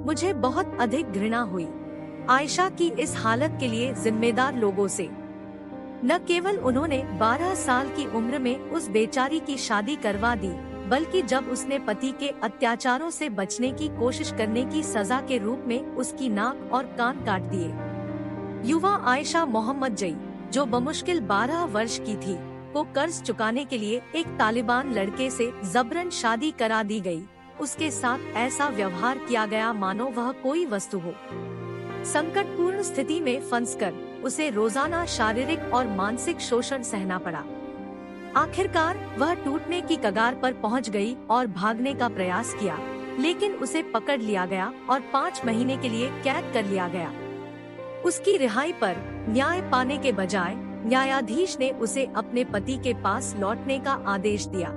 मुझे बहुत अधिक घृणा हुई आयशा की इस हालत के लिए जिम्मेदार लोगों से। न केवल उन्होंने 12 साल की उम्र में उस बेचारी की शादी करवा दी, बल्कि जब उसने पति के अत्याचारों से बचने की कोशिश करने की सजा के रूप में उसकी नाक और कान काट दिए। युवा आयशा मोहम्मद जई, जो बमुश्किल 12 वर्ष की थी, को कर्ज चुकाने के लिए एक तालिबान लड़के से जबरन शादी करा दी गई। उसके साथ ऐसा व्यवहार किया गया मानो वह कोई वस्तु हो। संकटपूर्ण स्थिति में फंसकर उसे रोजाना शारीरिक और मानसिक शोषण सहना पड़ा। आखिरकार वह टूटने की कगार पर पहुंच गई और भागने का प्रयास किया, लेकिन उसे पकड़ लिया गया और 5 महीने के लिए कैद कर लिया गया। उसकी रिहाई पर न्याय पाने के बजाय न्यायाधीश ने उसे अपने पति के पास लौटने का आदेश दिया।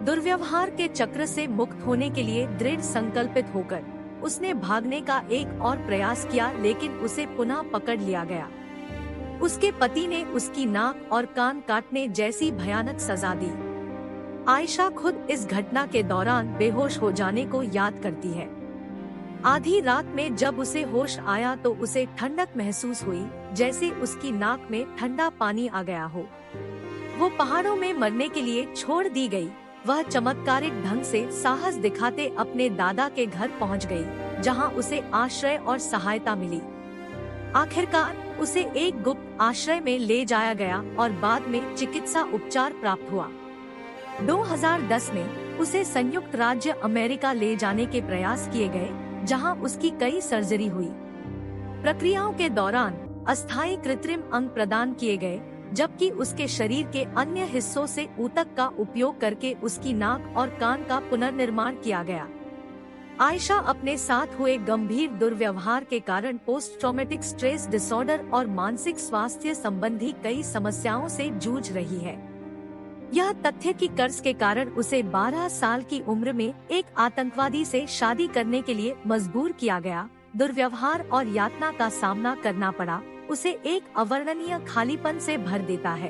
दुर्व्यवहार के चक्र से मुक्त होने के लिए दृढ़ संकल्पित होकर उसने भागने का एक और प्रयास किया, लेकिन उसे पुनः पकड़ लिया गया। उसके पति ने उसकी नाक और कान काटने जैसी भयानक सजा दी। आयशा खुद इस घटना के दौरान बेहोश हो जाने को याद करती है। आधी रात में जब उसे होश आया तो उसे ठंडक महसूस हुई, जैसे उसकी नाक में ठंडा पानी आ गया हो। वो पहाड़ों में मरने के लिए छोड़ दी गई। वह चमत्कारिक ढंग से साहस दिखाते अपने दादा के घर पहुंच गई, जहां उसे आश्रय और सहायता मिली। आखिरकार उसे एक गुप्त आश्रय में ले जाया गया और बाद में चिकित्सा उपचार प्राप्त हुआ। 2010 में उसे संयुक्त राज्य अमेरिका ले जाने के प्रयास किए गए, जहां उसकी कई सर्जरी हुई। प्रक्रियाओं के दौरान अस्थायी कृत्रिम अंग प्रदान किए गए, जबकि उसके शरीर के अन्य हिस्सों से ऊतक का उपयोग करके उसकी नाक और कान का पुनर्निर्माण किया गया। आयशा अपने साथ हुए गंभीर दुर्व्यवहार के कारण पोस्ट ट्रॉमेटिक स्ट्रेस डिसऑर्डर और मानसिक स्वास्थ्य संबंधी कई समस्याओं से जूझ रही है। यह तथ्य कि कर्ज के कारण उसे 12 साल की उम्र में एक आतंकवादी से शादी करने के लिए मजबूर किया गया, दुर्व्यवहार और यातना का सामना करना पड़ा, उसे एक अवर्णनीय खालीपन से भर देता है।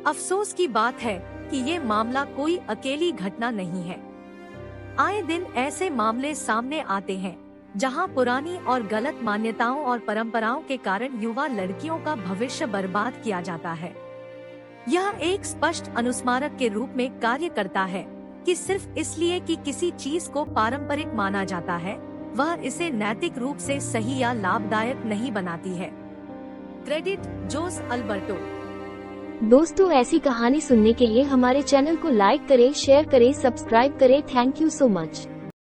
अफसोस की बात है कि ये मामला कोई अकेली घटना नहीं है। आए दिन ऐसे मामले सामने आते हैं जहां पुरानी और गलत मान्यताओं और परंपराओं के कारण युवा लड़कियों का भविष्य बर्बाद किया जाता है। यह एक स्पष्ट अनुस्मारक के रूप में कार्य करता है कि सिर्फ इसलिए कि किसी चीज को पारंपरिक माना जाता है, वह इसे नैतिक रूप से सही या लाभदायक नहीं बनाती है। क्रेडिट जोस अल्बर्टो। दोस्तों, ऐसी कहानी सुनने के लिए हमारे चैनल को लाइक करें, शेयर करें, सब्सक्राइब करें। Thank you so much.